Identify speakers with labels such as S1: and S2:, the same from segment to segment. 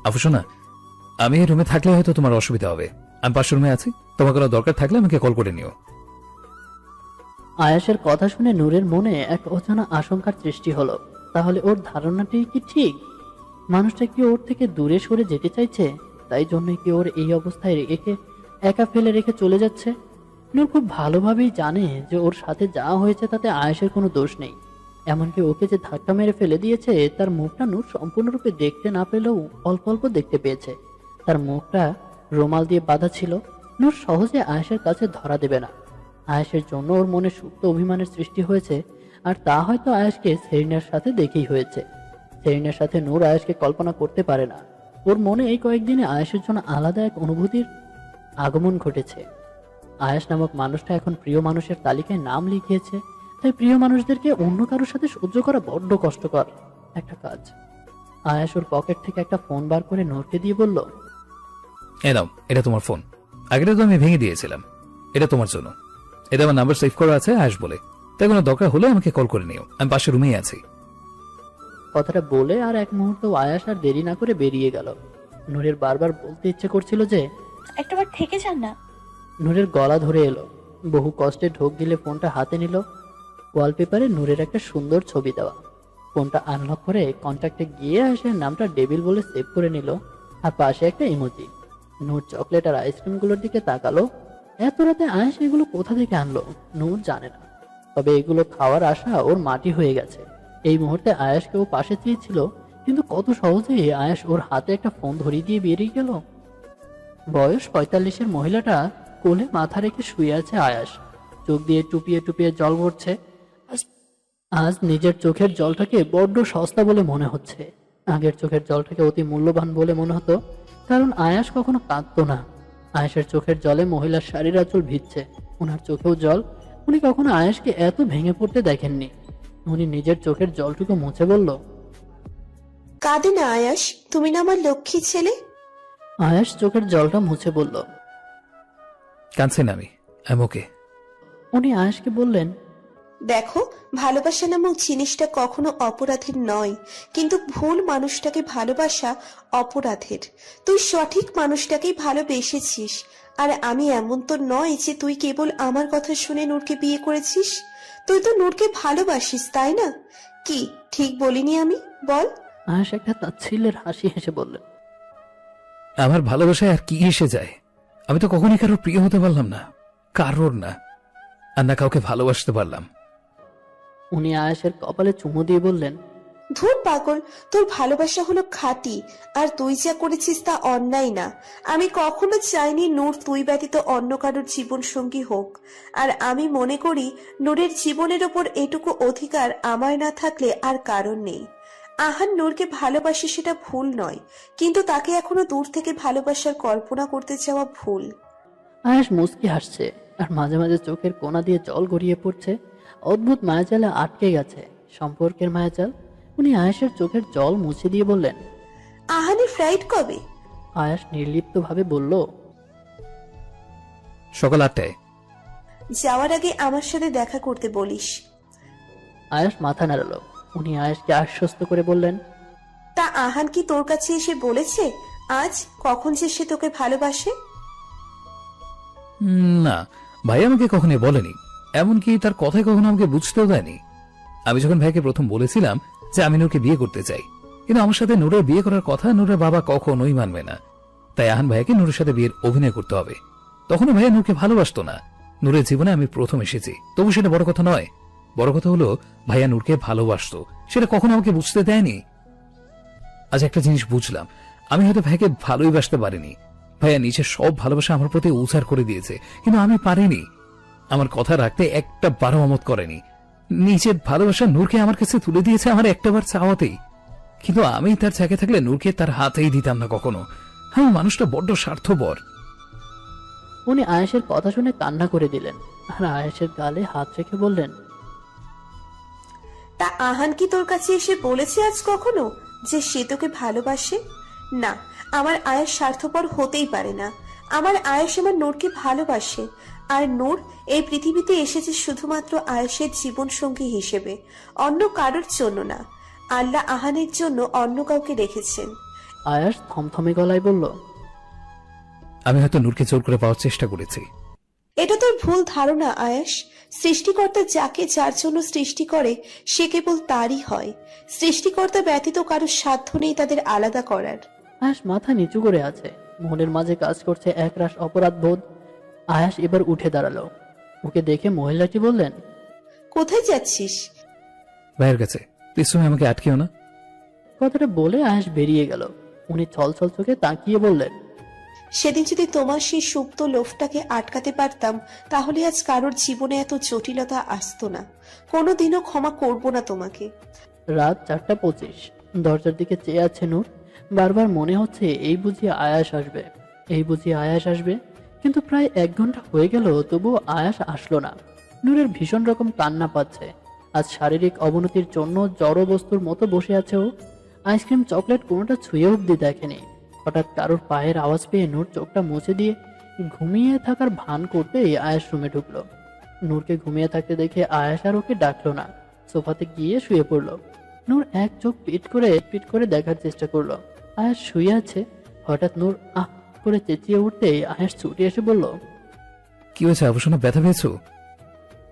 S1: আফু শোনা, আমি এই রুমে থাকলে হয়তো তোমার অসুবিধা হবে। আমি পাশের রুমে আছি, তোমার কোনো দরকার থাকলে আমাকে কল করে নিও।
S2: আয়াসের কথা শুনে নূরের মনে এক অজানা আশঙ্কার সৃষ্টি হলো। তাহলে ওর ধারণাটি কি ঠিক? মানুষটা কি ওর থেকে দূরে সরে যেতে চাইছে? তাই জন্যই কি ওর এই অবস্থায় একে একা ফেলে রেখে চলে যাচ্ছে? নূর খুব ভালোভাবেই জানে যে ওর সাথে যা হয়েছে তাতে আয়েশের কোনো দোষ নেই। এমনকি ওকে যে ধাক্কা মেরে ফেলে দিয়েছে তার মুখটা নূর সম্পূর্ণরূপে দেখতে না পেলেও অল্প অল্প দেখতে পেয়েছে। তার মুখটা রুমাল দিয়ে বাঁধা ছিল। নূর সহজে আয়েশের কাছে ধরা দেবে না। আয়েশের জন্য ওর মনে সুপ্ত অভিমানের সৃষ্টি হয়েছে, আর তা হয়তো আয়েশকে সেরিনার সাথে দেখেই হয়েছে। সেরিনার সাথে নূর আয়েশকে কল্পনা করতে পারে না। ওর মনে এই কয়েকদিনে আয়েশের জন্য আলাদা এক অনুভূতির আগমন ঘটেছে। আয়েশ নামক মানুষটা এখন প্রিয় মানুষের তালিকায় নাম লিখিয়েছে। তাই প্রিয় মানুষদেরকে অন্য কারোর সাথে সহ্য করা বড্ড কষ্টকর একটা কাজ। আয়েশ ওর পকেট থেকে একটা ফোন বার করে নূরকে দিয়ে বলল,
S1: এ নাও, এটা তোমার ফোন। আগেটা তো আমি ভেঙে দিয়েছিলাম, এটা তোমার জন্য। এটা আমার নাম্বার সেভ করা আছে আয়েশ বলে, তাই কোনো দরকার হলে আমাকে কল করে নিও। আমি পাশের রুমেই আছি।
S2: কথাটা বলে আর এক মুহূর্ত আয়াস আর দেরি না করে বেরিয়ে গেল। নূরের বারবার বলতে ইচ্ছে করছিল যে
S3: একটাবার থেকে যান না।
S2: নূরের গলা ধরে এলো। বহু কষ্টে ঢোক গিলে ফোনটা হাতে নিল। ওয়ালপেপারে নূরের একটা সুন্দর ছবি দেওয়া। ফোনটা আনলক করে কন্ট্যাক্টে গিয়ে আয়েশের নামটা ডেভিল বলে সেভ করে নিল, আর পাশে একটা ইমোজি। নূর চকলেট আর আইসক্রিমগুলোর দিকে তাকালো। এত রাতে আয়েশ এগুলো কোথা থেকে আনলো নূর জানে না, তবে এগুলো খাওয়ার আশা ওর মাটি হয়ে গেছে। এই মুহূর্তে আয়েশকে ও পাশে চেয়েছিল, কিন্তু কত সহজেই আয়েশ ওর হাতে একটা ফোন ধরিয়ে দিয়ে বেরিয়ে গেল। বয়স 45-এর মহিলাটা কোলে মাথা রেখে শুয়ে আছে আয়াস। চোখ দিয়ে টুপিয়ে টুপিয়ে জল পড়ছে। আজ নিজের চোখের জলটাকে বড্ড সস্তা বলে মনে হচ্ছে। আগের চোখের জলটাকে অতি মূল্যবান বলে মনে হতো, কারণ আয়াস কখনো কাঁদতো না। আয়েশের চোখের জলে মহিলার শাড়ির আঁচল ভিজছে, ওনার চোখেও জল। উনি কখনো আয়েশকে এত ভেঙে পড়তে দেখেননি। উনি নিজের চোখের জলটুকু মুছে বলল,
S4: কাঁদে না আয়াস, তুমি না আমার লক্ষ্মী ছেলে।
S2: আয়াস চোখের জলটা মুছে বলল,
S1: কাঁদছি না আমি, ওকে।
S2: উনি আয়েশকে বললেন,
S4: দেখো, ভালোবাসা নামক জিনিসটা কখনো অপরাধের নয়, কিন্তু ভুল মানুষটাকে ভালোবাসা অপরাধের। তুই সঠিক মানুষটাকেই ভালোবেসেছিস, আর আমি এমন তো নয় যে তুই কেবল আমার কথা শুনে নূরকে বিয়ে করেছিস। তুই তো নূরকে ভালোবাসিস, তাই না? কি ঠিক বলিনি আমি, বল?
S2: আয়েশ একটা তাচ্ছিল্যের হাসি হেসে বললেন,
S1: আমার ভালোবাসায় আর কি এসে যায়? আমি তো কখনই কারোর প্রিয় হতে পারলাম না, কারোর না, আর না কাউকে ভালোবাসতে পারলাম।
S2: উনি আয়েশের কপালে চুমু দিয়ে বললেন,
S4: ধুর পাগল, তোর ভালোবাসা হলো খাঁটি, আর তুই যা করেছিস তা অন্যায় না। আমি কখনো চাইনি নূর তুই ব্যতীত অন্য কারোর জীবন সঙ্গী হোক, আর আমি মনে করি নূরের জীবনের ওপর এটুকু অধিকার আমার না থাকলে আর কারণ নেই। আহান নূরকে ভালোবাসে সেটা ভুল নয়, কিন্তু তাকে এখনো দূর থেকে ভালোবাসার কল্পনা করতে চাওয়া ভুল।
S2: আয়েশ মুচকি হাসছে, আর মাঝে মাঝে চোখের কোনা দিয়ে জল গড়িয়ে পড়ছে। অদ্ভুত মায়াজালে আটকে গেছে সম্পর্কের মায়াজাল। উনি আয়েশের চোখের জল মুছে দিয়ে বললেন,
S4: আহানের ফ্লাইট কবে?
S2: আয়েশ নির্লিপ্ত ভাবে বলল,
S1: সকাল 8টায়।
S4: যাওয়ার আগে আমার সাথে দেখা করতে বলিস।
S2: আয়েশ মাথা নাড়ালো। উনি আয়েশকে আশ্বস্ত করে বললেন,
S4: তা আহান কি তোর কাছে এসে বলেছে আজ কখন যে সে তোকে ভালোবাসে?
S1: না, ভাই আমাকে কখনোই বলেনি, এমনকি তার কথায় কখনো আমাকে বুঝতেও দেয়নি। আমি যখন ভাইকে প্রথম বলেছিলাম যে আমি নূরকে বিয়ে করতে চাই, কিন্তু আমার সাথে নূরের বিয়ে করার কথা নূরের বাবা কখনোই মানবে না, তাই আহান ভাইকে নূরের সাথে বিয়ের অভিনয় করতে হবে। তখনও ভাইয়া নূরকে ভালোবাসতো না। নূরের জীবনে আমি প্রথম এসেছি, তবু সেটা বড় কথা নয়। বড় কথা হলো ভাইয়া নূরকে ভালোবাসতো, সেটা কখনো আমাকে বুঝতে দেয়নি। আজ একটা জিনিস বুঝলাম, আমি হয়তো ভাইকে ভালোই বাসতে পারিনি। ভাইয়া নিজের সব ভালোবাসা আমার প্রতি উজাড় করে দিয়েছে, কিন্তু আমি পারিনি। আমার কথা রাখতে একটা বারো আমত করেনি। নিজের ভালোবাসা নূরকে আমার কাছে তুলে দিয়েছে আমার একটাবার চাওয়াতেই, কিন্তু আমি তার চাকে থাকলে নূরকে তার হাতেই দিতাম না কখনো। আমি মানুষটা বড্ড স্বার্থপর।
S2: উনি আয়েশের কথা শুনে কান্না করে দিলেন, আর আয়েশের গালে হাত রেখে বললেন,
S4: তা আহান কি তোর কাছে এসে বলেছে আজ কখনো যে সে তোকে ভালোবাসে? না, আমার আয়েশ স্বার্থপর হতেই পারে না। আমার আয়েশ আমার নূরকে ভালোবাসে, আর নূর এই পৃথিবীতে এসেছে শুধুমাত্র আয়েশের জীবন সঙ্গী হিসেবে, অন্য কারোর জন্য না। আল্লাহ আহানের জন্য অন্য কাউকে রেখেছেন।
S2: আয়াস থমথমে গলায় বলল,
S1: আমি হয়তো নূরকে জোর করে পাওয়ার চেষ্টা করেছি।
S4: এটা তোর ভুল ধারণা আয়াস। সৃষ্টিকর্তা যাকে যার জন্য সৃষ্টি করে সে কেবল তারই হয়। সৃষ্টিকর্তা ব্যতীত কারো সাধ্য নেই তাদের আলাদা করার।
S2: আয়াস মাথা নিচু করে আছে, মনের মাঝে কাজ করছে একরাশ অপরাধ বোধ। আয়াস এবার উঠে দাঁড়ালো। ওকে দেখে মহিলাটি বললেন,
S4: কোথায় যাচ্ছিস?
S1: ভাইয়ের কাছে, প্লিজ তুমি আমাকে আটকেও না।
S2: কথাটা বলে আয়াস বেরিয়ে গেল। উনি ছলছল চোখে তাকিয়ে বললেন,
S4: সেদিন যদি তোমার সেই সুপ্ত লোভটাকে আটকাতে পারতাম তাহলে আজ কারোর জীবনে এত জটিলতা আসতো না। কোনোদিনও ক্ষমা করব না তোমাকে।
S2: রাত 4:25। দরজার দিকে চেয়ে আছে নূর। বারবার মনে হচ্ছে এই বুঝি আয়াস আসবে, এই বুঝি আয়াস আসবে। কিন্তু প্রায় 1 ঘন্টা হয়ে গেল, তবুও আয়াস আসলো না। নূরের ভীষণ রকম কান্না পাচ্ছে। আজ শারীরিক অবনতির জন্য জড় বস্তুর মতো বসে আছে ও। আইসক্রিম চকলেট কোনোটা ছুঁয়ে অব্দি দেখেনি। হঠাৎ কারোর পায়ের আওয়াজ পেয়ে নূর চোখটা মুছে দিয়ে ঘুমিয়ে থাকার ভান করতেই আয়াস রুমে ঢুকলো। নূরকে ঘুমিয়ে থাকতে দেখে আয়াস আর ওকে ডাকলো না, সোফাতে গিয়ে শুয়ে পড়লো। নূর এক চোখ পিট করে দেখার চেষ্টা করলো আয়াস শুয়ে আছে। হঠাৎ নূর আহ করে চেঁচিয়ে উঠতেই আয়াস ছুটে এসে বলল,
S1: কি হয়েছে আভূষণা, ব্যথা পেয়েছো?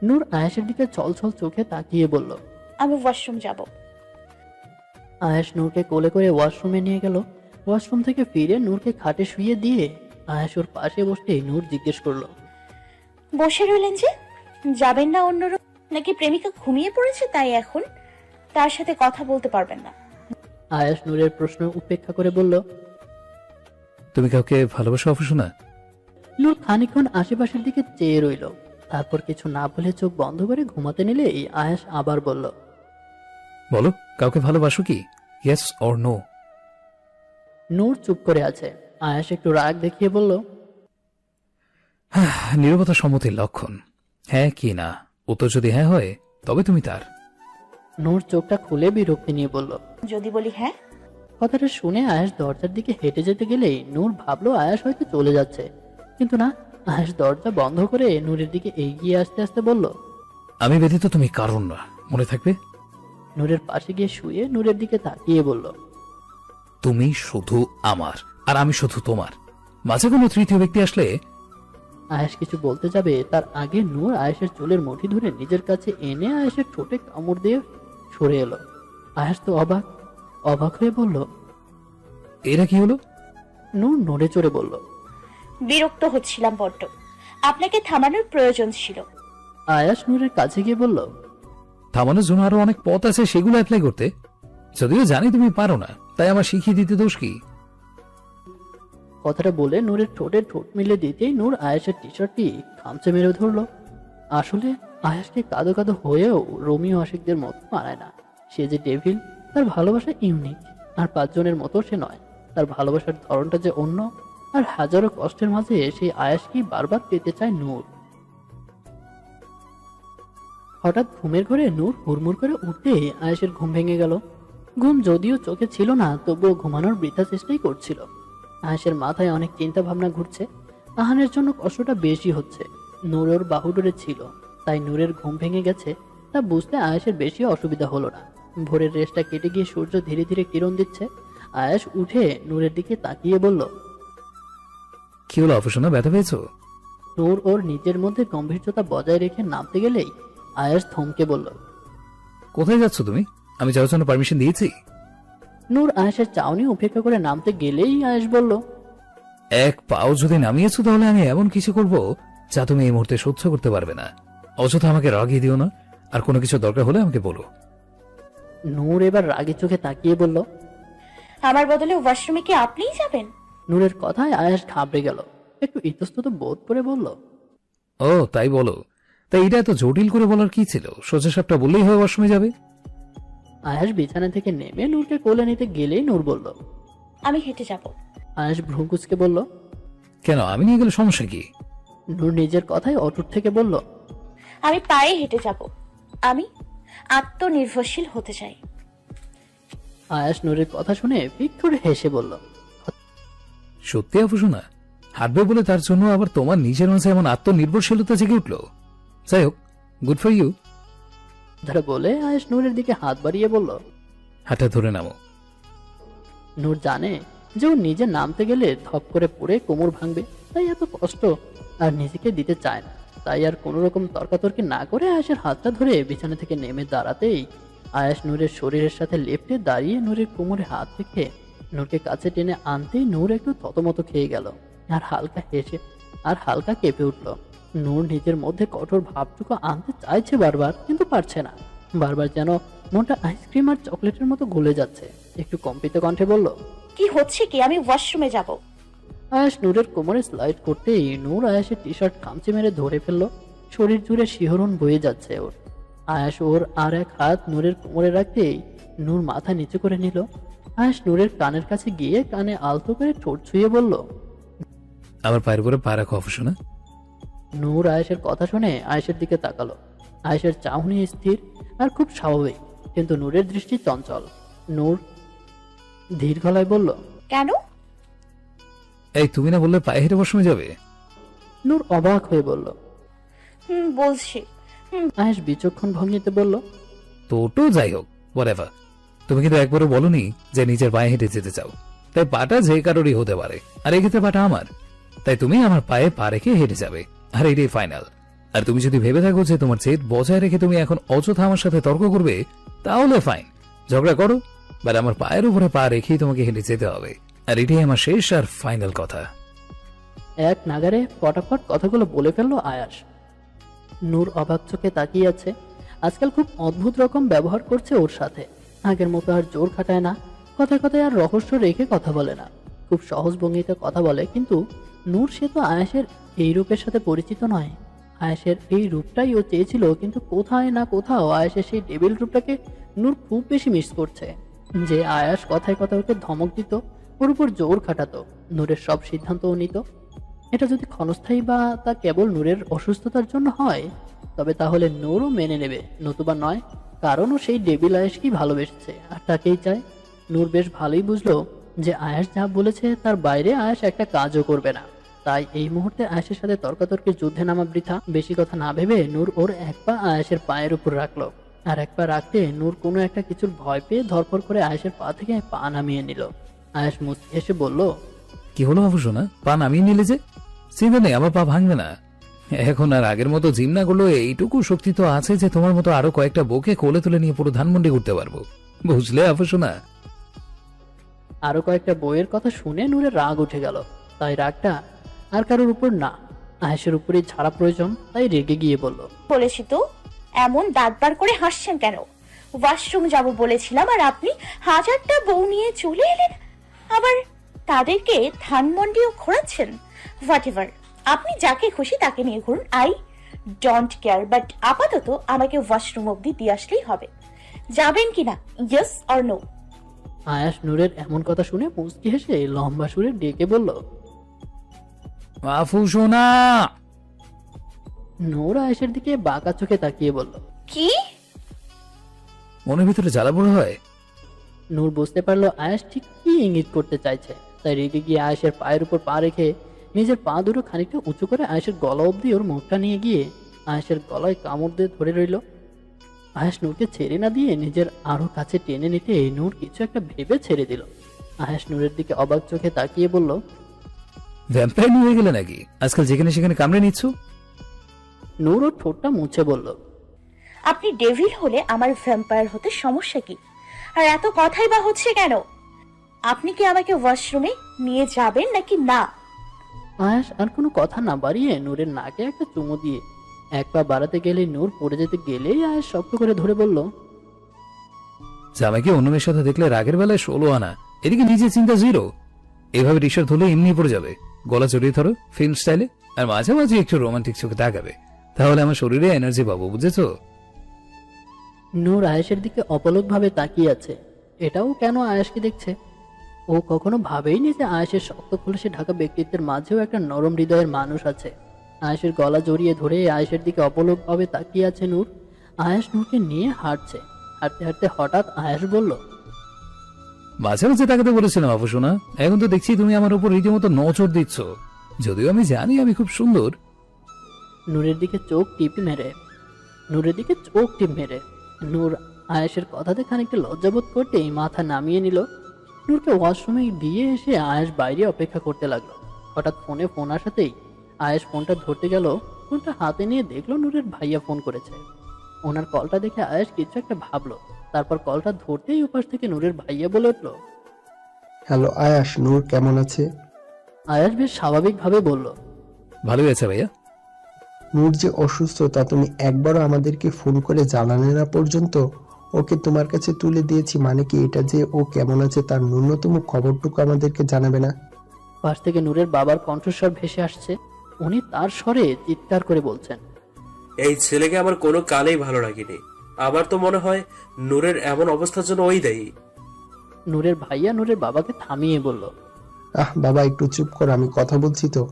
S2: নূর আয়াসের দিকে ছলছল চোখে তাকিয়ে বলল,
S3: আমি ওয়াশরুম যাব।
S2: আয়াস নূরকে কোলে করে ওয়াশরুমে নিয়ে গেল। ওয়াশরুম থেকে ফিরে নূরকে খাটে শুয়ে দিয়ে আয়াস ওর পাশে বসতেই নূর জিজ্ঞেস করলো,
S3: বসে রইলেন যে, যাবেন না অন্য room? নাকি প্রেমিকা ঘুমিয়ে পড়েছে তাই এখন তার সাথে কথা বলতে পারবেন না?
S2: আয়াস নূরের প্রশ্ন উপেক্ষা করে বলল,
S1: তুমি কাউকে ভালোবাসো আভূষণা?
S2: নূর খানিকক্ষণ আশেপাশের দিকে চেয়ে রইল। তারপর কিছু না বলে চোখ বন্ধ করে ঘুমাতে নিলে এই আয়াস আবার বলল,
S1: বলো, কাউকে ভালোবাসো কি? Yes or no?
S2: নূর চুপ করে আছে। আয়াস একটু রাগ দেখিয়ে বলল,
S1: নীরবতা সম্মতির লক্ষণ। হ্যাঁ কি না, উত্তর যদি হ্যাঁ হয় তবে তুমি তার।
S2: নূর চোখটা খুলে বিরক্তি নিয়ে বলল।
S3: যদি বলি হ্যাঁ?
S2: কথাটা শুনে আয়াস দরজার দিকে হেঁটে যেতে গেলেই নূর ভাবলো আয়াস হয়তো চলে যাচ্ছে, কিন্তু না। আয়াস দরজা বন্ধ করে নূরের দিকে এগিয়ে আসতে আসতে বলল,
S1: আমি ব্যতীত তুমি কারণ না, মনে থাকবে।
S2: নূরের পাশে গিয়ে শুয়ে নূরের দিকে তাকিয়ে বলল,
S1: তুমি শুধু আমার আর আমি শুধু তোমার, মাঝে কোনো তৃতীয় ব্যক্তি আসলে।
S2: আয়াস কিছু বলতে যাবে তার আগে নূর আয়েশের চুলের মুঠি ধরে নিজের কাছে এনে আয়েশের ঠোঁটে কামড় দিয়ে সরে এলো। আয়াস তো অবাক হয়ে বলল,
S1: এরা কি হলো?
S2: নূর নড়ে চড়ে বলল,
S3: বিরক্ত হচ্ছিলাম বড্ড, আপনাকে থামানোর প্রয়োজন ছিল।
S2: আয়াস নূরের কাছে গিয়ে বলল,
S1: থামানোর জন্য আরো অনেক পথ আছে, সেগুলো অ্যাপ্লাই করতে। যদিও জানি তুমি পারো না, তাই আমার শিখিয়ে দিতে দোষ কি?
S2: কথাটা বলে নূরের ঠোঁটে ঠোঁট মিলে দিতেই নূর আয়াসের টি শার্টটি খামচে মেরে ধরলো। আসলে আয়াসকে কাঁদো কাঁদো হয়েও রোমিও আশিকদের মতো মানায় না। সে যে ডেভিল, তার ভালোবাসা ইউনিক। আর 5 জনের মতো সে নয়। তার ভালোবাসার ধরনটা যে অন্য। আর হাজারো কষ্টের মাঝে সেই আয়াসকেই বারবার পেতে চায় নূর। হঠাৎ ঘুমের ঘরে নূর হুড়মুড় করে উঠতে আয়াসের ঘুম ভেঙে গেল। ঘুম যদিও চোখে ছিল না, তবুও ঘুমানোর বৃথা চেষ্টাই করছিল। আয়াসের মাথায় অনেক চিন্তা ভাবনা ঘুরছে। আহানের জন্য কষ্টটা বেশি হচ্ছে। নূর ওর বাহুডোরে ছিল, তাই নূরের ঘুম ভেঙে গেছে তা বুঝতে আয়াসের বেশি অসুবিধা হলো না। ভোরের রেশটা কেটে গিয়ে সূর্য ধীরে ধীরে কিরণ দিচ্ছে। আয়াস উঠে নূরের দিকে তাকিয়ে বলল,
S1: কি হলো আভূষণা, ব্যথা পেয়েছো?
S2: নূর ওর নিজের মধ্যে গম্ভীর্যতা বজায় রেখে নামতে গেলেই আয়াস থমকে বলল,
S1: কোথায় যাচ্ছ তুমি? আমি যাওয়ার জন্য পারমিশন দিয়েছি?
S2: নূর আয়াসের চাউনি উপেক্ষা করে নামতে গেলেই আয়াস বলল,
S1: এক পাও যদি নামিয়েছো তাহলে আমি এমন কিছু করব যা তুমি এই মুহূর্তে সহ্য করতে পারবে না। অযথা আমাকে রাগিয়ে দিও না, আর কোনো কিছু দরকার হলে আমাকে বলো।
S2: নূর এবার রাগের চোখে তাকিয়ে বলল,
S3: আমার বদলে ওয়াশরুমে কি আপনিই যাবেন?
S2: নূরের কথায় আয়াস ঘাবড়ে গেল। একটু ইতস্তত বোধ করে বলল,
S1: ও তাই বলো? তাই এটা এত জটিল করে বলার কি ছিল? সোজা সাপটা বললেই হয় ওয়াশরুমে যাবে।
S2: আয়াস বিছানা থেকে নেমে নূরকে কোলে নিতে গেলেই নূর বলল,
S3: আমি হেঁটে যাব।
S2: আয়াস ভ্রুকুচকে বলল,
S1: কেন, আমি নিয়ে গেলে সমস্যা কি?
S2: নূর নিজের কথায় অটুট থেকে বলল,
S3: আমি পায়ে হেঁটে যাব। আমি আত্মনির্ভরশীল হতে চাই।
S2: আয়াস নূরের কথা শুনে ফিক করে হেসে বলল,
S1: সত্যি আভূষণা? হাঁটবে বলে তার জন্য আবার তোমার নিজের মাঝে এমন আত্মনির্ভরশীলতা জেগে উঠলো। যাই হোক, গুড ফর ইউ।
S2: ধরে বলে আয়াস নূরের দিকে হাত বাড়িয়ে বলল,
S1: হাঁটা ধরে নামো।
S2: নূর জানে যে ও নিজে নামতে গেলে ধপ করে পড়ে কোমর ভাঙবে, তাই এত কষ্ট আর নিজেকে দিতে চায় না। তাই আর কোনো রকম তর্কাতর্কি না করে আয়েশের হাতটা ধরে বিছানা থেকে নেমে দাঁড়াতেই আয়েশ নূরের শরীরের সাথে লেপ্টে দাঁড়িয়ে নূরের কোমরে হাত রেখে নূরকে কাছে টেনে আনতেই নূর একটু থতমত খেয়ে গেল আর হালকা হেসে আর হালকা কেঁপে উঠল। নূর নিজের মধ্যে কঠোর ভাবটুকু আনতে চাইছে বারবার, কিন্তু পারছে না। বারবার যেন মনটা আইসক্রিম আর চকলেটের মতো গলে যাচ্ছে। একটু কম্পিত কণ্ঠে বলল,
S3: কি হচ্ছে কি? আমি ওয়াশরুমে যাব।
S2: আয়াস নূরের কোমরে স্লাইড করতেই নূর আয়াসের টি শার্ট খামচে মেরে ধরে ফেললো। শরীর জুড়ে শিহরণ বয়ে যাচ্ছে ওর। আয়াস ওর আর এক হাত নূরের কোমরে রাখতেই নূর মাথা নিচু করে নিল। আয়াস নূরের কানের কাছে গিয়ে কানে আলতো করে ঠোঁট ছুঁয়ে বলল।
S1: আমার পায়ের উপরে পা রাখো অফুসোনা।
S2: নূর আয়েশের কথা শুনে আয়েশের দিকে তাকালো। আয়েশের চাহনি স্থির আর খুব স্বাভাবিক, কিন্তু নূরের দৃষ্টি চঞ্চল। নূর ধীর গলায় বলল,
S3: কেন?
S1: এই তুমি না বললে পায়ে হেঁটে ওয়াশরুমে যাবে?
S2: নূর অবাক হয়ে বলল।
S3: বলছি।
S2: আয়েশ বিচক্ষণ ভঙ্গিতে বলল,
S1: তো যাই হোক, whatever। তুমি কিন্তু একবারও বলনি যে নিজের পায়ে হেঁটে যেতে চাও, তাই পাটা যে কারোরই হতে পারে, আর এক্ষেত্রে পাটা আমার, তাই তুমি আমার পায়ে পা রেখে হেঁটে যাবে, আর এটাই ফাইনাল। আর তুমি যদি ভেবে থাকো যে তোমার জেদ বজায় রেখে তুমি এখন অযথা আমার সাথে তর্ক করবে, তাহলে ফাইন, ঝগড়া করো, বাট আমার পায়ের উপরে পা রেখেই তোমাকে হেঁটে যেতে হবে, আর এটাই আমার শেষ আর ফাইনাল কথা।
S2: এক নাগারে ফটাফট কথাগুলো বলে ফেললো আয়াস। নূর অবাক চোখে তাকিয়ে আছে। আজকাল খুব অদ্ভুত রকম ব্যবহার করছে ওর সাথে। আগের মতো আর জোর খাটায় না, কথায় কথায় আর রহস্য রেখে কথা বলে না, খুব সহজ ভঙ্গিতে কথা বলে। কিন্তু নূর সে তো আয়াসের এই রূপের সাথে পরিচিত নয়। আয়াসের এই রূপটাই ও চেয়েছিল, কিন্তু কোথায় না কোথাও আয়াসের সেই ডেভিল রূপটাকে নূর খুব বেশি মিস করছে। যে আয়াস কথায় কথায় ওকে ধমক দিত, ওর উপর জোর খাটাতো, নূরের সব সিদ্ধান্ত ও নিত। এটা যদি ক্ষণস্থায়ী বা তা কেবল নূরের অসুস্থতার জন্য হয়, তবে তাহলে নূরও মেনে নেবে, নতুবা নয়। কারণ ও সেই ডেভিল আয়াসকেই ভালোবেসেছে আর তাকেই চায়। নূর বেশ ভালোই বুঝলো যে আয়াস যা বলেছে তার বাইরে আয়াস একটা কাজও করবে না। তাই এই মুহূর্তে আয়াসের সাথে তর্কাতর্কির যুদ্ধে নামা বৃথা। বেশি কথা না ভেবে নূর ওর এক পা আয়াসের পায়ের উপর রাখলো, আর এক পা রাখতে নূর কোনো একটা কিছুর ভয় পেয়ে ধরপর করে আয়াসের পা থেকে পা নামিয়ে নিল। আয়াস মুচকি হেসে বলল,
S1: কি হলো অফুসোনা, পা নামিয়ে নিলে যে? চিন্তা নেই, আমার পা ভাঙবে না। এখন আর আগের মতো জিম না করলেও এইটুকু শক্তি তো আছে যে তোমার মতো আরো কয়েকটা বউকে কোলে তুলে নিয়ে পুরো ধানমন্ডি করতে পারবো, বুঝলে অফুসোনা?
S2: আরো কয়েকটা বইয়ের কথা শুনে নূরের রাগ উঠে গেল। তাই রাগটা আর কারোর উপর না, আয়েশের উপরেই ছাড়া প্রয়োজন। তাই রেগে গিয়ে বলল,
S3: বলেছি তো, এমন দাঁত বার করে হাসছেন কেন? ওয়াশরুম যাব বলেছিলাম আর আপনি হাজারটা বউ নিয়ে চলে এলেন, আবার তাদেরকে ধানমন্ডিও ঘোরাচ্ছেন। হোয়াট এভার, আপনি যাকে খুশি তাকে নিয়ে ঘুরুন, আই ডোন্ট কেয়ার, বাট আপাতত আমাকে ওয়াশরুম অব্দি দিয়ে আসলেই হবে। যাবেন কিনা, ইয়েস অর নো?
S2: আয়াস নূরের এমন কথা শুনে মুচকি হেসে লম্বা সুরে ডেকে বলল,
S1: অফুসোনা।
S2: নূর আয়েশের দিকে বাঁকা চোখে তাকিয়ে বলল,
S3: কি?
S1: মনের ভিতরে জ্বালা পোড়া হয়।
S2: নূর বুঝতে পারলো আয়াস ঠিক কি ইঙ্গিত করতে চাইছে। তাই রেগে গিয়ে আয়েশের পায়ের উপর পা রেখে নিজের পা দুটো খানিকটা উঁচু করে আয়েশের গলা অবধি ওর মুখটা নিয়ে গিয়ে আয়েশের গলায় কামড় দিয়ে ধরে রইল। আয়াস নূরকে ছেড়ে না দিয়ে নিজের আরো কাছে টেনে নিতে নূর কিছু একটা ভেবে ছেড়ে দিল। আয়াস নূরের দিকে অবাক চোখে তাকিয়ে বলল,
S1: ভ্যাম্পায়ার হয়ে গেলে নাকি আজকাল যেখানে সেখানে কামড়ে নিচ্ছ?
S2: নূর ওর ঠোঁটটা মুছে বলল,
S3: আপনি ডেভিল হলে আমার ভ্যাম্পায়ার হতে সমস্যা কি? আর এত কথাই বা হচ্ছে কেন? আপনি কি আমাকে ওয়াশরুমে নিয়ে যাবেন নাকি না?
S2: আয়াস আর কোনো কথা না বাড়িয়ে নূরের নাকে একটা চুমু দিয়ে এক পা বাড়াতে গেলেই নূর পড়ে যেতে গেলেই আয়াস শক্ত করে ধরে বলল,
S1: জামাইকে অন্য মেয়ের সাথে দেখলে রাগের বেলায় 16 আনা, এদিকে নিজে চিন্তা 0। এভাবে রিসার্ট হলে এমনি পড়ে যাবে, গলা জড়িয়ে ধরো ফিল্ম স্টাইলে, আর মাঝে মাঝে একটু রোমান্টিক চোখে তাকাবে, তাহলে আমার শরীরে এনার্জি পাবো, বুঝেছো?
S2: নূর আয়েশের দিকে অপলক ভাবে তাকিয়ে আছে। এটাও কেন আয়েশকে দেখছে? ও কখনো ভাবেইনি যে আয়েশের শক্ত খোলসে ঢাকা ব্যক্তিত্বের মাঝেও একটা নরম হৃদয়ের মানুষ আছে। আয়েশের গলা জড়িয়ে ধরে আয়েশের দিকে অপলক ভাবে তাকিয়ে আছে নূর। আয়েশ নূরকে নিয়ে হাঁটছে। হাঁটতে হাঁটতে হঠাৎ আয়েশ বলল,
S1: মাঝে মাঝে তাকাতে বলেছিলাম অবশ্যই না, এখন তো দেখছি তুমি আমার উপর রীতিমতো নজর দিচ্ছ, যদিও আমি জানি আমি খুব সুন্দর।
S2: নূরের দিকে চোখ টিপ মেরে নূর আয়েশের কথাতে খানিকটা লজ্জাবোধ করতেই মাথা নামিয়ে নিল। নূরকে ওয়াশরুমে দিয়ে এসে আয়েশ বাইরে অপেক্ষা করতে লাগলো। হঠাৎ ফোনে ফোন আসাতেই আয়েশ ফোনটা ধরতে গেল। ফোনটা হাতে নিয়ে দেখলো নূরের ভাইয়া ফোন করেছে। ওনার কলটা দেখে আয়েশ কিছু একটা ভাবলো। তারপর কলটা ধরতেই উপাস থেকে নূরের ভাইয়া বলে উঠলো।
S5: হ্যালো আয়াস, নূর কেমন আছে?
S2: আয়েশ বেশ স্বাভাবিকভাবে বলল,
S1: ভালোই আছে ভাইয়া।
S5: নূর যে অসুস্থ তা তুমি একবারও আমাদেরকে ফোন করে জানালে না পর্যন্ত। ওকে তোমার কাছে তুলে দিয়েছি, মানে কি এটা যে ও কেমন আছে তার ন্যূনতম খবরটুকু আমাদেরকে জানাবে না?
S2: পাশ থেকে নূরের বাবার কণ্ঠস্বর ভেসে আসছে। উনি তার স্বরে চিৎকার করে বলছেন,
S6: এই ছেলেকে আমার কোনো কালেই ভালো লাগেনি। আমার তো মনে হয় নূরের এমন অবস্থার জন্য ওই দায়ী।
S2: নূরের ভাইয়া নূরের বাবাকে থামিয়ে বলল।
S5: বাবা একটু চুপ কর, আমি কথা বলছি তো।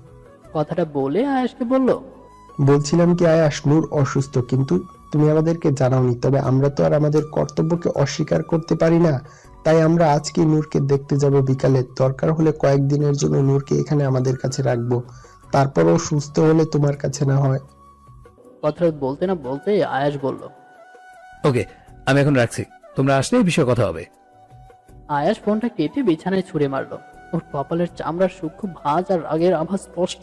S2: কথাটা বলে আয়েশকে বলল,
S5: বলছিলাম কি আয়াস, নূর অসুস্থ কিন্তু তুমি আমাদেরকে জানাওনি। তবে আমরা তো আর আমাদের কর্তব্যকে অস্বীকার করতে পারি না। তাই আমরা আজকে নূরকে দেখতে যাব বিকালে। দরকার হলে কয়েকদিনের জন্য নূরকে এখানে আমাদের কাছে রাখবো, তারপরও সুস্থ হলে তোমার কাছে না হয়।
S2: কথাটা বলতে না বলতে আয়েশ বলল।
S1: ওকে, আমি এখন রাখছি, তোমরা আসলে এই বিষয়ে কথা হবে।
S2: আয়াস ফোনটা কেটে বিছানায় ছুঁড়ে মারলো। ওর কপালের চামড়ার সূক্ষ্ম ভাঁজ আর রাগের আভাস স্পষ্ট।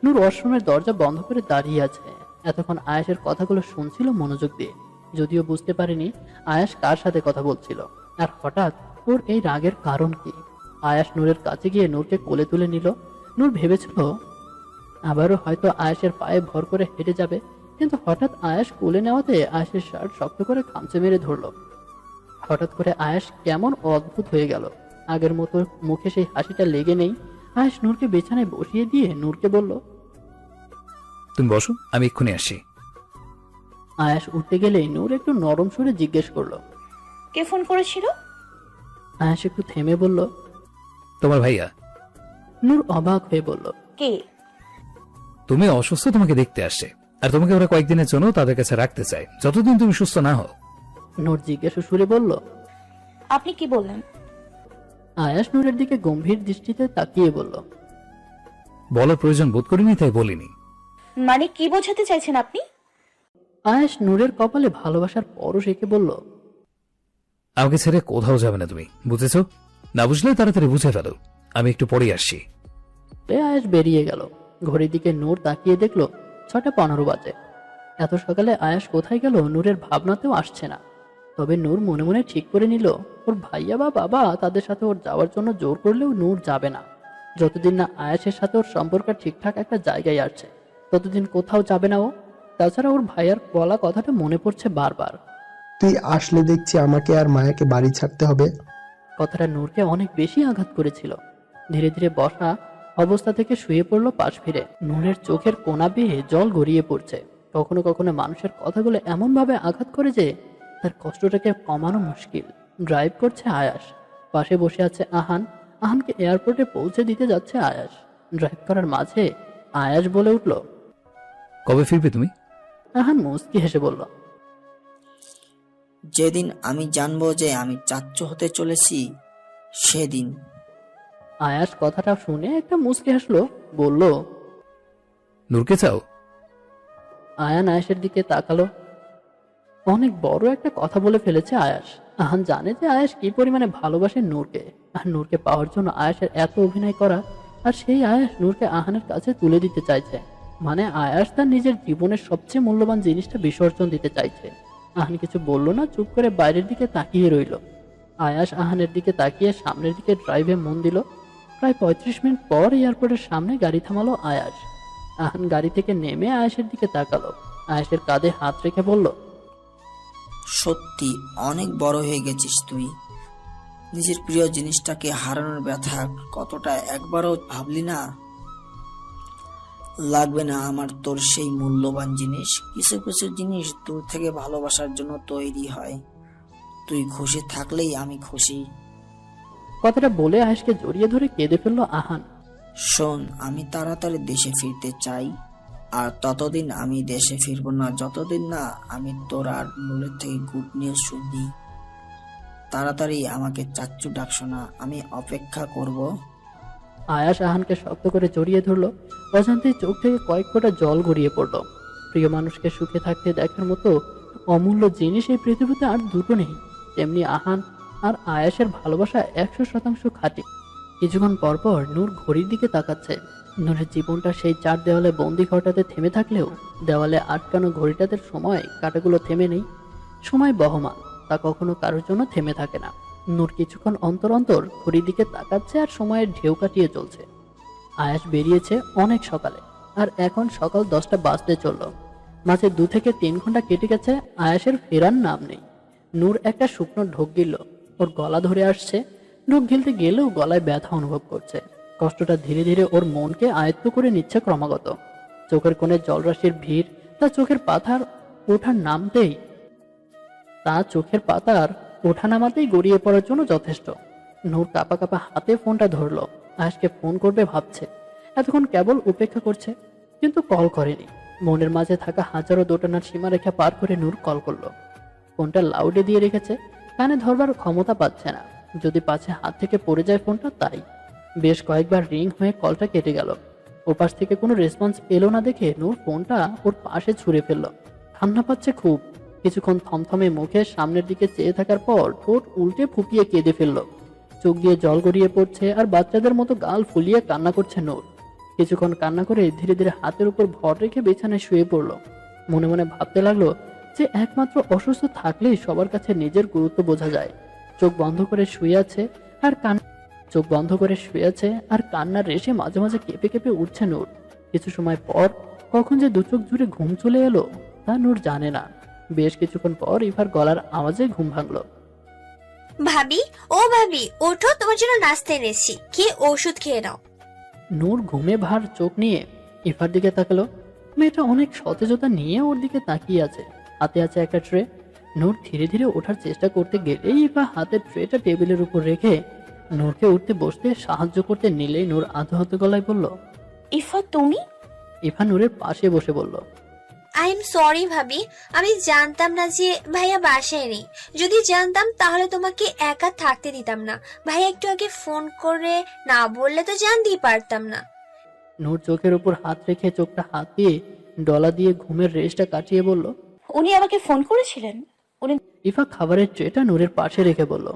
S2: নূর ওয়াশরুমের দরজা বন্ধ করে দাঁড়িয়ে আছে। এতক্ষণ আয়াসের কথাগুলো শুনছিল মনোযোগ দিয়ে, যদিও বুঝতে পারেনি আয়াস কার সাথে কথা বলছিল আর হঠাৎ ওর এই রাগের কারণ কি। আয়াস নূরের কাছে গিয়ে নূরকে কোলে তুলে নিল। নূর ভেবেছিল আবারও হয়তো আয়াসের পায়ে ভর করে হেঁটে যাবে, কিন্তু হঠাৎ আয়াস কোলে নেওয়াতে আয়াসের শার্ট শক্ত করে খামচে মেরে ধরলো। হঠাৎ করে আয়াস কেমন অদ্ভুত হয়ে গেল। আগের মতো মুখে সেই হাসিটা লেগে নেই। আয়াস নূরকে বিছানায় বসিয়ে দিয়ে নূরকে বলল,
S1: তুমি বসো, আমি এক্ষুনি আসছি।
S2: আয়াস উঠতে গেলেই নূর একটু নরম সুরে জিজ্ঞেস করলো।
S3: কে ফোন করেছিল?
S2: আয়াস একটু থেমে বলল,
S1: তোমার ভাইয়া।
S2: নূর অবাক হয়ে বলল,
S3: কে?
S1: তুমি অসুস্থ, তোমাকে দেখতে আসছে, আর তোমাকে ওরা কয়েকদিনের জন্য তাদের কাছে রাখতে চায়, যতদিন তুমি সুস্থ না হও।
S2: নূর জিজ্ঞেস সুরে বলল।
S3: আপনি কি বললেন?
S2: আয়াস নূরের দিকে গম্ভীর দৃষ্টিতে তাকিয়ে বলল,
S1: বলার প্রয়োজন বোধ করিনি, তাই বলিনি।
S3: মানে কি বোঝাতে চাইছেন আপনি?
S2: আয়াস নূরের কপালে ভালোবাসার পরশ এঁকে বলল,
S1: আমাকে ছেড়ে কোথাও যাবে না তুমি, বুঝেছো? না বুঝলে তাড়াতাড়ি বুঝে ফেলো, আমি একটু পরেই আসছি।
S2: আয়াস বেরিয়ে গেল। ঘড়ির দিকে নূর তাকিয়ে দেখলো 6:15 বাজে। এত সকালে আয়াস কোথায় গেল নূরের ভাবনাতেও আসছে না। তবে নূর মনে মনে ঠিক করে নিল ওর ভাইয়া বা বাবা তাদের সাথে ওর যাওয়ার জন্য জোর করলেও নূর যাবে না। যতদিন না আয়াসের সাথে ওর সম্পর্ক ঠিকঠাক একটা জায়গায় আসছে ততদিন কোথাও যাবে না ও। তাছাড়া ওর ভাইয়ার বলা কথাটা মনে পড়ছে বারবার।
S5: তুই আসলে দেখছি আমাকে আর মায়াকে বাড়ি ছাড়তে হবে।
S2: কথাটা নূরকে অনেক বেশি আঘাত করেছিল। ধীরে ধীরে বসা অবস্থা থেকে শুয়ে পড়লো পাশ ফিরে। নূরের চোখের কোনা বেয়ে জল গড়িয়ে পড়ছে। কখনো কখনো মানুষের কথাগুলো এমন ভাবে আঘাত করে যে তার কষ্টটাকে কমানো মুশকিল। ড্রাইভ করছে আয়াস, পাশে বসে আছে আহান। আহানকে এয়ারপোর্টে পৌঁছে দিতে যাচ্ছে আয়াস। ড্রাইভ করার মাঝে আয়াস বলে উঠল,
S1: কবে ফিরবে তুমি?
S2: আহান মুস্কি হেসে বলল,
S7: যেদিন আমি জানবো যে আমি চাচ্চু হতে চলেছি সেদিন।
S2: আয়াস কথাটা শুনে একটা মুস্কি হাসলো, বলল,
S1: নূরকে চাও?
S2: আয়ান আয়াসের দিকে তাকালো। অনেক বড় একটা কথা বলে ফেলেছে আয়াস। আহান জানে যে আয়াস কি পরিমাণে ভালোবাসে নূরকে, আর নূরকে পাওয়ার জন্য আয়াসের এত অভিনয় করা। আর সেই আয়াস নূরকে আহানের কাছে তুলে দিতে চাইছে, মানে আয়াস তার নিজের জীবনের সবচেয়ে মূল্যবান জিনিসটা বিসর্জন দিতে চাইছে। আহান কিছু বলল না, চুপ করে বাইরের দিকে তাকিয়ে রইল। আয়াস আহানের দিকে তাকিয়ে সামনের দিকে ড্রাইভে মন দিল। প্রায় 35 মিনিট পর এয়ারপোর্টের সামনে গাড়ি থামালো আয়াস। আহান গাড়ি থেকে নেমে আয়াসের দিকে তাকালো। আয়াসের কাঁধে হাত রেখে বলল,
S7: সত্যি অনেক বড় হয়ে গেছিস তুই। নিজের প্রিয় জিনিসটাকে হারানোর ব্যথা কতটা একবারও ভাবলি না? লাগবে না আমার তোর সেই মূল্যবান জিনিস। কিছু কিছু জিনিস দূর থেকে ভালোবাসার জন্য তৈরি হয়। তুই খুশি থাকলেই আমি খুশি।
S2: কথাটা বলে আয়াসকে জড়িয়ে ধরে কেঁদে ফেললো আহান।
S7: শোন, আমি তাড়াতাড়ি দেশে ফিরতে চাই, আর ততদিন আমি দেশে ফিরবো না যতদিন না আমি তোর আর নূরের থেকে গুড নিউজ শুনি। তাড়াতাড়ি আমাকে চাচ্চু ডাকছো না, আমি অপেক্ষা করব।
S2: আয়াস আহানকে শক্ত করে জড়িয়ে ধরলো। অজান্তেই চোখ থেকে কয়েক ফোঁটা জল গড়িয়ে পড়লো। প্রিয় মানুষকে সুখে থাকতে দেখার মতো অমূল্য জিনিস এই পৃথিবীতে আর দুটো নেই। তেমনি আহান আর আয়াসের ভালোবাসা 100% খাঁটি। কিছুক্ষণ পরপর নূর ঘড়ির দিকে তাকাচ্ছে। নূরের জীবনটা সেই 4 দেওয়ালে বন্দি ঘরটাতে থেমে থাকলেও দেওয়ালে আটকানো ঘড়িটাতে সময় কাঁটাগুলো থেমে নেই। সময় বহমান, তা কখনো কারোর জন্য থেমে থাকে না। নূর কিছুক্ষণ অন্তর অন্তর ঘড়ির দিকে তাকাচ্ছে আর সময়ের ঢেউ কাটিয়ে চলছে। আয়াস বেরিয়েছে অনেক সকালে, আর এখন সকাল 10টা বাজতে চলল। মাঝে 2 থেকে 3 ঘন্টা কেটে গেছে, আয়াসের ফেরার নাম নেই। নূর একটা শুকনো ঢোক গিলল, ওর গলা ধরে আসছে। ঢোক গিলতে গেলেও গলায় ব্যথা অনুভব করছে। কষ্টটা ধীরে ধীরে ওর মনকে আয়ত্ত করে নিচ্ছে ক্রমাগত। চোখের কোণে জলরাশির ভিড় তার চোখের পাতার ওঠা নামাতেই গড়িয়ে পড়ার জন্য যথেষ্ট। নূর কাঁপা কাঁপা হাতে ফোনটা ধরলো। আয়াসকে ফোন করবে ভাবছে, এতক্ষণ কেবল উপেক্ষা করছে, কিন্তু কল করেনি। মনের মাঝে থাকা হাজারো দোটানার সীমারেখা পার করে নূর কল করলো। ফোনটা লাউডে দিয়ে রেখেছে, কানে ধরবার ক্ষমতা পাচ্ছে না, যদি পাছে হাত থেকে পড়ে যায় ফোনটা তাই। বেশ কয়েকবার রিং হয়ে কলটা কেটে গেল। ওপাশ থেকে কোনো রেসপন্স এলো না দেখে নূর ফোনটা ওর পাশে ছুঁড়ে ফেললো। কান্না পাচ্ছে খুব। কিছুক্ষণ থমথমে মুখে সামনের দিকে চেয়ে থাকার পর ঠোঁট উল্টে ফুপিয়ে কেঁদে ফেললো। চোখ দিয়ে জল গড়িয়ে পড়ছে আর বাচ্চাদের মতো গাল ফুলিয়ে কান্না করছে নূর। কিছুক্ষণ কান্না করে ধীরে ধীরে হাতের উপর ভর রেখে বিছানায় শুয়ে পড়লো। মনে মনে ভাবতে লাগলো যে একমাত্র অসুস্থ থাকলেই সবার কাছে নিজের গুরুত্ব বোঝা যায়। চোখ বন্ধ করে শুয়ে আছে আর কান্নার রেশে মাঝে মাঝে কেঁপে কেঁপে উঠছে নূর। কিছু সময় পর কখন যে 2 চোখ জুড়ে ঘুম চলে এলো তা নূর জানে না। বেশ কিছুক্ষণ পর ইভার গলার আওয়াজে ঘুম ভাঙলো।
S8: ভাবি, ও ভাবি, ওঠো, তোমার জন্য নাস্তা এনেছি, খেয়ে ওষুধ খেয়ে নাও।
S2: নূর ঘুমে ভার চোখ নিয়ে ইভার দিকে তাকালো। মেয়েটা অনেক সতেজতা নিয়ে ওর দিকে তাকিয়ে আছে। হাতে আছে একটা ট্রে। নূর ধীরে ধীরে ওঠার চেষ্টা করতে গেলেই ইভা হাতের ট্রেটা টেবিলের উপর রেখে নূরকে উঠতে বসতে সাহায্য করতে নিলেই নূর আধহত গলায় বলল,
S3: ইফা তুমি?
S2: ইভা নূরের পাশে বসে বলল,
S8: আই এম সরি ভাবি, আমি জানতাম না যে ভাইয়া বাসায় নেই। যদি জানতাম তাহলে তোমাকে একা থাকতে দিতাম না। ভাইয়া একটু আগে ফোন করে না বললে তো জানতেই পারতাম না।
S2: নূর চোখের উপর হাত রেখে চোখটা হাত দিয়ে ডলা দিয়ে ঘুমের রেশটা কাটিয়ে বলল,
S3: উনি আমাকে ফোন করেছিলেন? উনি
S2: ইভা খাবারের ট্রেটা নূরের পাশে রেখে বলল,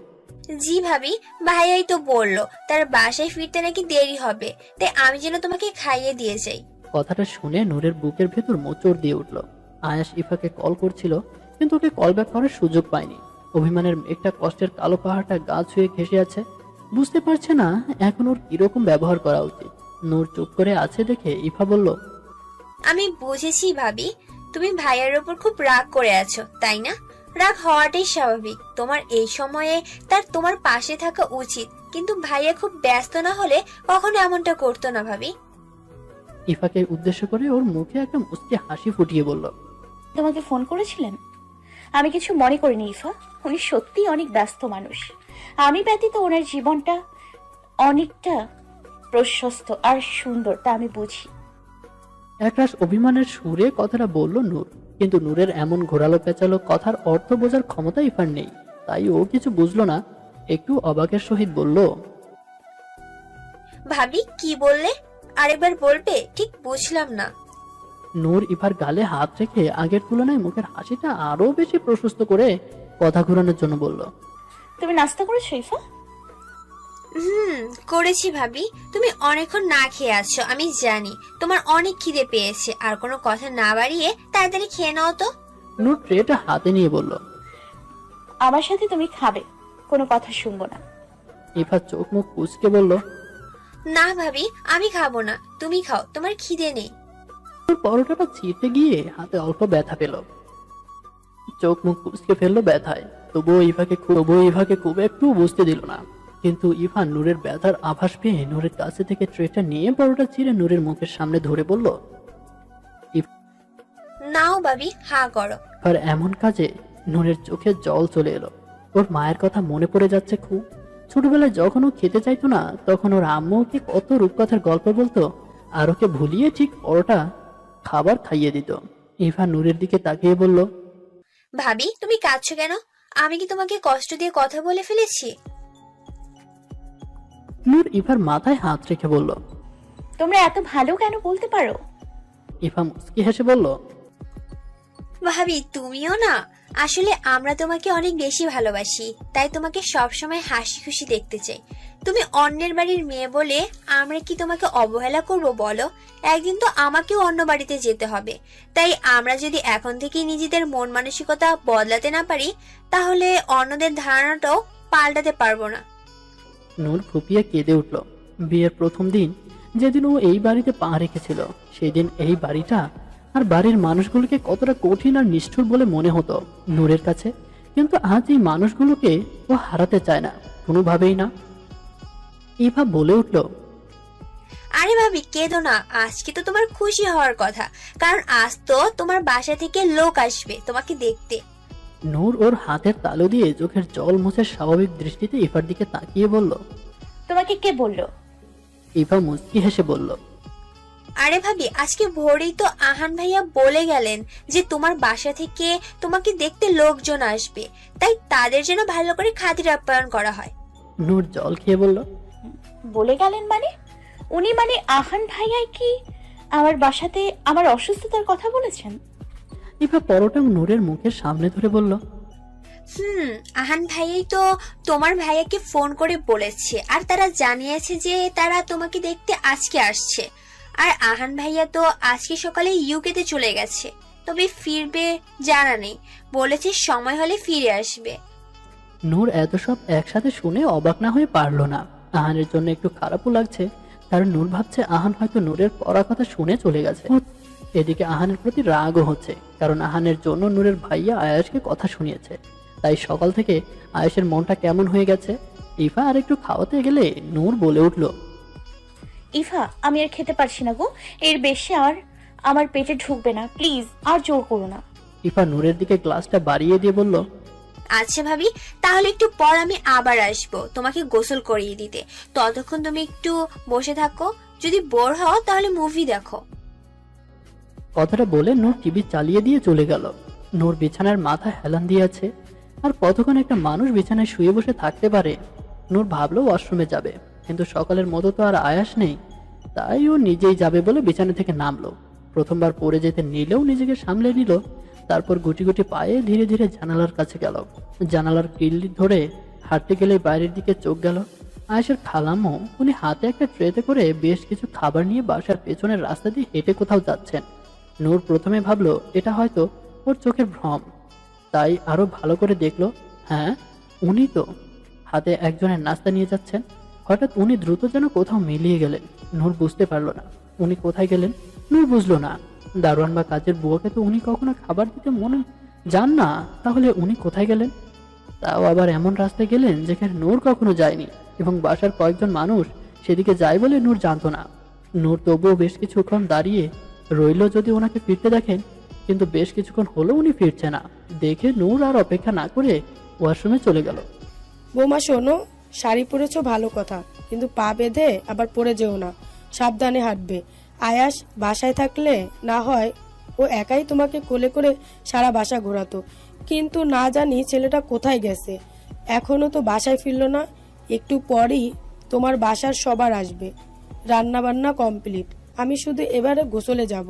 S8: জি ভাবি, ভাইয়াই তো বললো তার বাসায় ফিরতে নাকি দেরি হবে, তাই আমি যেন তোমাকে খাইয়ে দিয়ে যাই।
S2: কথাটা শুনে নূরের বুকের ভেতর মোচড় দিয়ে উঠল। আয়াস ইফাকে কল করছিল, কিন্তু ওকে কল ব্যাক করার সুযোগ পায়নি। অভিমানের মেঘটা কষ্টের কালো পাহাড়টা গা ছুঁয়ে ঘেঁষে আছে। বুঝতে পারছে না এখন ওর কিরকম ব্যবহার করা উচিত। নূর চুপ করে আছে দেখে ইফা বলল,
S8: আমি বুঝেছি ভাবি, তুমি ভাইয়ার উপর খুব রাগ করে আছো, তাই না? রাগ হওয়াটাই স্বাভাবিক। তোমার এই সময়ে তোমার পাশে থাকা উচিত, কিন্তু ভাইয়া খুব ব্যস্ত না হলে কখনো এমনটা করতো না ভাবি।
S2: ইফাকে উদ্দেশ্য করে ওর মুখে একটা মুচকি হাসি ফুটিয়ে বলল,
S3: তোমাকে ফোন করেছিলেন? আমি কিছু মনে করিনি ইফা, উনি সত্যি অনেক ব্যস্ত মানুষ। আমি ব্যতীত ওনার জীবনটা অনেকটা প্রশস্ত আর সুন্দর, তা আমি বুঝি।
S2: একরাশ অভিমানের সুরে কথাটা বলল নূর, কিন্তু নূরের এমন ঘোরালো পেঁচালো কথার অর্থ বোঝার ক্ষমতা ইফার নেই, তাই ও কিছু বুঝলো না। একটু অবাকের সহিত বলল,
S8: ভাবি কি বললে? আরেকবার বলবে? ঠিক বুঝলাম না।
S2: নূর ইফার গালে হাত রেখে আগের তুলনায় মুখের হাসিটা আরো বেশি প্রশস্ত করে কথা ঘোরানোর জন্য বলল,
S3: তুমি নাস্তা করেছো ইফা?
S8: করেছি ভাবি। তুমি অনেকক্ষণ না খেয়ে আছো, আমি জানি তোমার অনেক খিদে পেয়েছে। আর কোনো কথা না বাড়িয়ে তাড়াতাড়ি খেয়ে নাও তো।
S2: নূর ট্রেটা হাতে নিয়ে বলল,
S3: আমার সাথে তুমি খাবে, কোনো কথা শুনবো না।
S2: ইফা চোখ মুখ কুঁচকে বলল,
S8: না ভাবি, আমি খাবো না, তুমি খাও, তোমার খিদে নেই।
S2: পরোটাটা ছিঁড়তে গিয়ে হাতে অল্প ব্যথা পেল। চোখ মুখ কুঁচকে ফেললো ব্যথায়। তবুও ইভাকে খুব একটু বুঝতে দিল না। কিন্তু ইভা নূরের ব্যথার আভাস পেয়ে নূরের কাছে থেকে ট্রেটা নিয়ে পরোটা ছিঁড়ে নূরের মুখের সামনে ধরে বলল,
S8: নাও ভাবি, হা করো।
S2: আর এমন কাজে নূরের চোখে জল চলে এলো। ওর মায়ের কথা মনে পড়ে যাচ্ছে খুব। ছোটবেলায় যখন ও খেতে চাইতো না, তখন ওর আম্মু ওকে কত রূপকথার গল্প বলতো, আর ওকে ভুলিয়ে ঠিক পরোটা খাবার খাইয়ে দিত। ইভা নূরের দিকে তাকিয়ে বলল,
S8: ভাবি তুমি কাঁদছো কেন? আমি কি তোমাকে কষ্ট দিয়ে কথা বলে ফেলেছি?
S2: নূর ইভার মাথায় হাত রেখে বলল,
S3: তোমরা এত ভালো কেন বলতে পারো?
S2: ইভা মুচকি হেসে বলল,
S8: ভাবি তুমিও না, আসলে আমরা তোমাকে অনেক বেশি ভালোবাসি, তাই তোমাকে সবসময় হাসি খুশি দেখতে চাই। তুমি অন্যের বাড়ির মেয়ে বলে আমরা কি তোমাকে অবহেলা করব বলো? একদিন তো আমাকেও অন্য বাড়িতে যেতে হবে। তাই আমরা যদি এখন থেকে নিজেদের মন মানসিকতা বদলাতে না পারি, তাহলে অন্যদের ধারণাটাও পাল্টাতে পারবো না।
S2: নূর ফুপিয়ে কেঁদে উঠল। বিয়ের প্রথম দিন যেদিন ও এই বাড়িতে পা রেখেছিল, সেদিন এই বাড়িটা আর বাড়ির মানুষগুলোকে কতটা কঠিন আর নিষ্ঠুর বলে মনে হতো নূরের কাছে। কিন্তু আজ এই মানুষগুলোকে ও হারাতে চায় না, কোনোভাবেই না। ইভা বলে উঠল,
S8: আরে ভাবি কেঁদো না, আজকে তো তোমার খুশি হওয়ার কথা, কারণ আজ তো তোমার বাসা থেকে লোক আসবে তোমাকে দেখতে।
S2: নূর ওর হাতের তালু দিয়ে চোখের জল মুছে স্বাভাবিক দৃষ্টিতে ইভার দিকে তাকিয়ে বলল।
S3: তোমাকে কে বললো?
S2: ইভা মুচকি হেসে বলল,
S8: আরে ভাবি আজকে ভোরেই তো আহান ভাইয়া বলে গেলেন যে তোমার বাসা থেকে তোমাকে দেখতে লোকজন আসবে, তাই তাদের যেন ভালো করে খাতির আপ্যায়ন করা হয়।
S2: নূর জল খেয়ে বলল,
S3: বলে গেলেন মানে? উনি মানে আহান ভাইয়াই কি আমার বাসাতে আমার অসুস্থতার কথা বলেছেন?
S2: ইভা পরোটা নূরের মুখের সামনে ধরে বলল,
S8: আহান ভাইয়াই তো তোমার ভাইয়াকে ফোন করে বলেছে, আর তারা জানিয়েছে যে তারা তোমাকে দেখতে আজকে আসছে। আর আহান ভাইয়া তো আজকে সকালে ইউকেতে চলে গেছে, তবে ফিরবে জানা নেই, বলেছে সময় হলে ফিরে আসবে।
S2: নূর এত সব একসাথে শুনে অবাক না হয়ে পারল না। আহানের জন্য একটু খারাপও লাগছে, কারণ নূর ভাবছে আহান হয়তো নূরের পড়া কথা শুনে চলে গেছে। এদিকে আহানের প্রতি রাগও হচ্ছে, কারণ আহানের জন্য নূরের ভাইয়া আয়াসকে কথা শুনিয়েছে। তাই সকাল থেকে আয়েশের মনটা কেমন হয়ে গেছে। ইভা আর একটু খাওয়াতে গেলে নূর বলে উঠল,
S3: ইভা আমি আর খেতে পারছি না গো, এর বেশি আর আমার পেটে ঢুকবে না, প্লিজ আর জোর করো না।
S2: ইভা নূরের দিকে গ্লাসটা বাড়িয়ে দিয়ে বলল,
S8: আচ্ছা ভাবি, তাহলে একটু পর আমি আবার আসবো তোমাকে গোসল করিয়ে দিতে, ততক্ষণ তুমি একটু বসে থাকো, যদি বোর হও তাহলে মুভি দেখো।
S2: কথাটা বলে নূর টিভি চালিয়ে দিয়ে চলে গেল। নূর বিছানার মাথা হেলান দিয়ে আছে। আর কতক্ষণ একটা মানুষ বিছানায় শুয়ে বসে থাকতে পারে? নূর ভাবলো ওয়াশরুমে যাবে, কিন্তু সকালের মতো তো আর আয়াস নেই। তাই ও নিজেই যাবে বলে বিছানা থেকে নামলো। প্রথমবার পড়ে যেতে নিলেও নিজেকে সামলে নিল। তারপর গুটি গুটি পায়ে ধীরে ধীরে জানালার কাছে গেল। জানালার কিল্লি ধরে হাঁটতে গেলে বাইরের দিকে চোখ গেল। আয়েশের খালাম্মু উনি হাতে একটা ট্রেতে করে বেশ কিছু খাবার নিয়ে বাসার পেছনের রাস্তা দিয়ে হেঁটে কোথাও যাচ্ছেন। নূর প্রথমে ভাবলো এটা হয়তো ওর চোখের ভ্রম, তাই আরো ভালো করে দেখলো, হ্যাঁ উনি তো হাতে একজনের নাস্তা নিয়ে যাচ্ছেন। হঠাৎ উনি দ্রুত যেন কোথাও মিলিয়ে গেলেন। নূর বুঝতে পারলো না উনি কোথায় গেলেন। নূর বুঝলো না, দারোয়ান বা কাজের বুয়াকে তো উনি কখনো খাবার দিতে মনে যান না, তাহলে উনি কোথায় গেলেন? তাও আবার এমন রাস্তায় গেলেন যেখানে নূর কখনো যায়নি, এবং বাসার কয়েকজন মানুষ সেদিকে যায় বলে নূর জানতো না। নূর তবুও বেশ কিছুক্ষণ দাঁড়িয়ে রইল যদি ওনাকে ফিরতে দেখেন, কিন্তু বেশ কিছুক্ষণ হলো উনি ফিরছে না। দেখে নূর আর অপেক্ষা না করে ওয়াশরুমে চলে গেল।
S9: বৌমা শোনো, শাড়ি পরেছো ভালো কথা, কিন্তু পা বেঁধে আবার পরে যেও না, সাবধানে হাঁটবে। আয়াস বাসায় থাকলে না হয় ও একাই তোমাকে কোলে করে সারা বাসা ঘোরাতো, কিন্তু না জানি ছেলেটা কোথায় গেছে, এখনো তো বাসায় ফিরলো না। একটু পরই তোমার বাসার সবার আসবে, রান্না বান্না কমপ্লিট, আমি শুধু এবারে গোসলে যাব।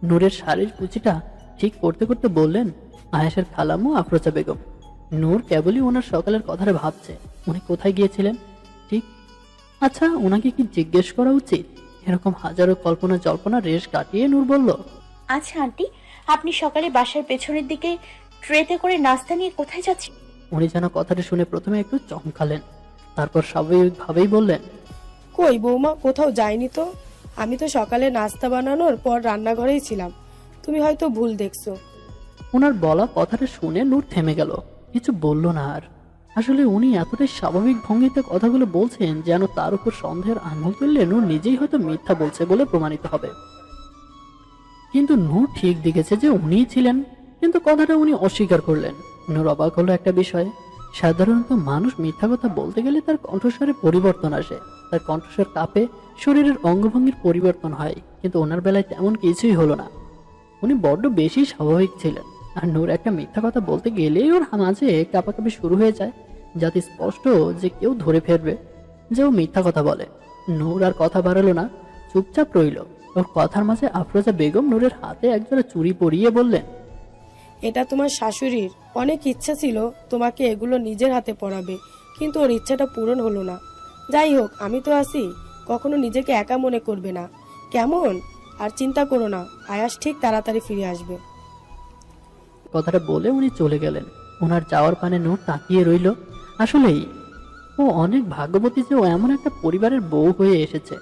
S2: নূরের শাড়ির কুচিটা ঠিক করতে করতে বললেন আয়েশের খালাম্মু আফরোজা বেগম। নূর কেবলই ওনার সকালের কথাটা ভাবছে, উনি কোথায় গিয়েছিলেন ঠিক। আচ্ছা ওনাকে কি জিজ্ঞেস করা উচিত? এরকম হাজারো কল্পনা জল্পনা রেশ কাটিয়ে নূর বলল,
S3: আচ্ছা আন্টি, আপনি সকালে বাসার পেছনের দিকে ট্রেতে করে নাস্তা নিয়ে কোথায় যাচ্ছেন?
S2: উনি যেন কথাটা শুনে প্রথমে একটু চমকালেন, তারপর স্বাভাবিকভাবেই বললেন,
S9: কই বৌমা, কোথাও যাইনি তো, আমি তো সকালে নাস্তা বানানোর পর রান্নাঘরেই ছিলাম, তুমি হয়তো ভুল দেখছো।
S2: ওনার বলা কথাটা শুনে নূর থেমে গেল, কিছু বলল না আর। আসলে উনি এতটাই স্বাভাবিক ভঙ্গিতে কথাগুলো বলছেন যেন তার উপর সন্দেহের আঙুল তুললে নূর নিজেই হয়তো মিথ্যা বলছে বলে প্রমাণিত হবে। কিন্তু নূর ঠিক দেখেছে যে উনিই ছিলেন, কিন্তু কথাটা উনি অস্বীকার করলেন। নূর অবাক হলো একটা বিষয়ে, সাধারণত মানুষ মিথ্যা কথা বলতে গেলে তার কণ্ঠস্বরে পরিবর্তন আসে, তার কণ্ঠস্বর কাঁপে, শরীরের অঙ্গভঙ্গির পরিবর্তন হয়, কিন্তু ওনার বেলায় তেমন কিছুই হলো না। উনি বড্ড বেশি স্বাভাবিক ছিলেন। আর নূর একটা মিথ্যা কথা বলতে গেলেই ওর মাঝে কাঁপাকাঁপি শুরু হয়ে যায়, যাতে স্পষ্ট যে কেউ ধরে ফেলবে যে ও মিথ্যা কথা বলে। নূর আর কথা বাড়ালো না, চুপচাপ রইল। ওর কথার মাঝে আফরোজা বেগম নূরের হাতে একজোড়া চুড়ি পরিয়ে বললেন,
S9: এটা তোমার শাশুড়ির অনেক ইচ্ছা ছিল তোমাকে এগুলো নিজের হাতে পরাবে, কিন্তু ওর ইচ্ছাটা পূরণ হলো না। যাই হোক, আমি তো আছি, কখনো নিজেকে একা মনে করবে না, কেমন? আর চিন্তা করো না, আয়াস ঠিক তাড়াতাড়ি ফিরে আসবে।
S2: কথাটা বলে উনি চলে গেলেন। ওনার যাওয়ার পানে নূর তাকিয়ে রইল। আসলেই ও অনেক ভাগ্যবতী যে ও এমন একটা পরিবারের বউ হয়ে এসেছে।